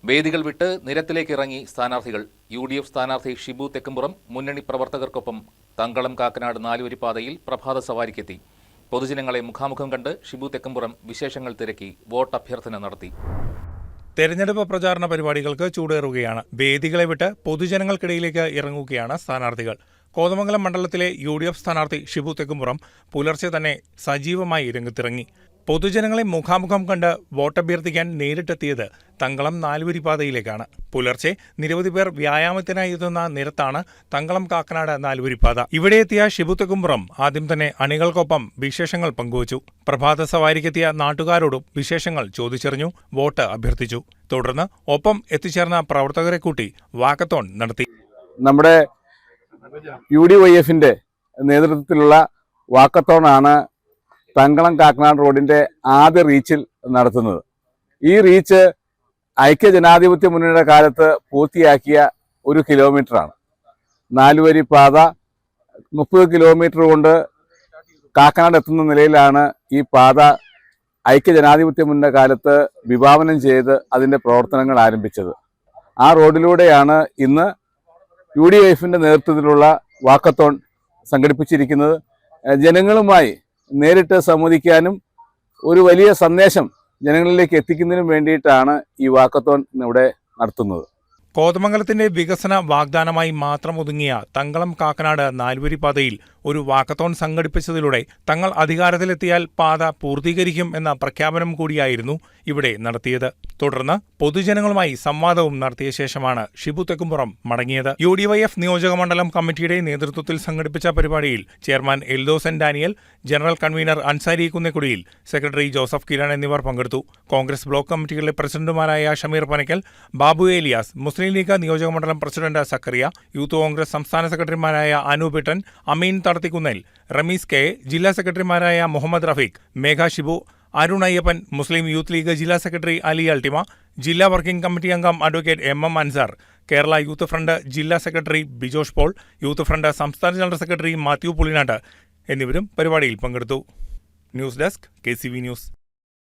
വേദികൾ വിട്ട് നിരത്തിലേക്ക് ഇറങ്ങി സ്ഥാനാർത്ഥികൾ. UDF സ്ഥാനാർത്ഥി ഷിബു തെക്കുംപുറം മുന്നണി പ്രവർത്തകർക്കൊപ്പം തങ്കളം കാക്കനാട് നാലുവരിപ്പാതയിൽ പ്രഭാത സവാരിക്കെത്തി. പൊതുജനങ്ങളെ മുഖാമുഖം കണ്ട് ഷിബു തെക്കുംപുറം വിശേഷങ്ങൾ തിരക്കി വോട്ട് അഭ്യർത്ഥന നടത്തി. തെരഞ്ഞെടുപ്പ് പ്രചാരണ പരിപാടികൾക്ക് ചൂടേറുകയാണ്. വേദികളെ വിട്ട് പൊതുജനങ്ങൾക്കിടയിലേക്ക് ഇറങ്ങുകയാണ് സ്ഥാനാർത്ഥികൾ. കോതമംഗലം മണ്ഡലത്തിലെ UDF സ്ഥാനാർത്ഥി ഷിബു തെക്കുംപുറം പുലർച്ചെ തന്നെ സജീവമായി രംഗത്തിറങ്ങി. പൊതുജനങ്ങളെ മുഖാമുഖം കണ്ട് വോട്ടഭ്യർത്ഥിക്കാൻ നേരിട്ടെത്തിയത് തങ്കളം നാലുവരിപ്പാതയിലേക്കാണ്. പുലർച്ചെ നിരവധി പേർ വ്യായാമത്തിനായി എത്തുന്ന നിരത്താണ് തങ്കളം കാക്കനാട് നാലുവരിപ്പാത. ഇവിടെ എത്തിയ ഷിബു തെക്കുംപുറം ആദ്യം തന്നെ അണികൾക്കൊപ്പം വിശേഷങ്ങൾ പങ്കുവച്ചു. പ്രഭാത സവാരിക്കെത്തിയ നാട്ടുകാരോടും വിശേഷങ്ങൾ ചോദിച്ചറിഞ്ഞു, വോട്ട് അഭ്യർത്ഥിച്ചു. തുടർന്ന് ഒപ്പം എത്തിച്ചേർന്ന പ്രവർത്തകരെ കൂട്ടി വാക്കത്തോൺ നടത്തി. നമ്മുടെ UDYF-ന്റെ നേതൃത്വത്തിലുള്ള വാക്കത്തോണാണ് തങ്കളം കാക്കനാട് റോഡിന്റെ ആദ്യ റീച്ചിൽ നടത്തുന്നത്. ഈ റീച്ച് ഐക്യജനാധിപത്യ മുന്നണിയുടെ കാലത്ത് പൂർത്തിയാക്കിയ 1 കിലോമീറ്ററാണ്. നാലുവരിപ്പാത 30 കിലോമീറ്റർ കൊണ്ട് കാക്കനാട് എത്തുന്ന നിലയിലാണ് ഈ പാത ഐക്യജനാധിപത്യ മുന്നണിയുടെ കാലത്ത് വിഭാവനം ചെയ്ത് അതിൻ്റെ പ്രവർത്തനങ്ങൾ ആരംഭിച്ചത്. ആ റോഡിലൂടെയാണ് ഇന്ന് UDF-ന്റെ നേതൃത്വത്തിലുള്ള വാക്കത്തോൺ സംഘടിപ്പിച്ചിരിക്കുന്നത്. ജനങ്ങളുമായി നേരിട്ട് സംവദിക്കാനും ഒരു വലിയ സന്ദേശം ജനങ്ങളിലേക്ക് എത്തിക്കുന്നതിനും വേണ്ടിയിട്ടാണ് ഈ വാക്കത്തോൺ ഇവിടെ നടത്തുന്നത്. കോതമംഗലത്തിന്റെ വികസന വാഗ്ദാനമായി മാത്രം ഒതുങ്ങിയ തങ്കളം കാക്കനാട് നാലുവരിപ്പാതയിൽ ഒരു വാക്കത്തോൺ സംഘടിപ്പിച്ചതിലൂടെ തങ്ങൾ അധികാരത്തിലെത്തിയാൽ പാത പൂർത്തീകരിക്കും എന്ന പ്രഖ്യാപനം കൂടിയായിരുന്നു ഇവിടെ നടത്തിയത്. തുടർന്ന് പൊതുജനങ്ങളുമായി സംവാദവും നടത്തിയ ശേഷമാണ് ഷിബു തെക്കുംപുറം മടങ്ങിയത്. UDYF നിയോജകമണ്ഡലം കമ്മിറ്റിയുടെ നേതൃത്വത്തിൽ സംഘടിപ്പിച്ച പരിപാടിയിൽ chairman Eldosan Daniel, general convener Ansari Kunnekudiyil, secretary Joseph Kiran എന്നിവർ പങ്കെടുത്തു. കോൺഗ്രസ് ബ്ലോക്ക് കമ്മിറ്റികളിലെ പ്രസിഡന്റുമാരായ ഷമീർ പനക്കൽ, ബാബു ഏലിയാസ്, മുസ്ലിം ലീഗ് നിയോജകമണ്ഡലം പ്രസിഡന്റ് സക്കറിയ, യൂത്ത് കോൺഗ്രസ് സംസ്ഥാന സെക്രട്ടറിമാരായ അനൂപിട്ടൻ, അമീൻ തടത്തിക്കുന്നേൽ, റമീസ് കെ, ജില്ലാ സെക്രട്ടറിമാരായ മുഹമ്മദ് റഫീഖ്, മേഘ ഷിബു, അരുൺ അയ്യപ്പൻ, മുസ്ലിം യൂത്ത് ലീഗ് ജില്ലാ സെക്രട്ടറി അലി അൾട്ടിമ, ജില്ലാ വർക്കിംഗ് കമ്മിറ്റി അംഗം അഡ്വക്കേറ്റ് MM അൻസാർ, കേരള യൂത്ത് ഫ്രണ്ട് ജില്ലാ സെക്രട്ടറി ബിജോഷ് പോൾ, യൂത്ത് ഫ്രണ്ട് സംസ്ഥാന ജനറൽ സെക്രട്ടറി മാത്യു പുളിനാട്ട് എന്നിവരും പരിപാടിയിൽ പങ്കെടുത്തു. News desk KCV news.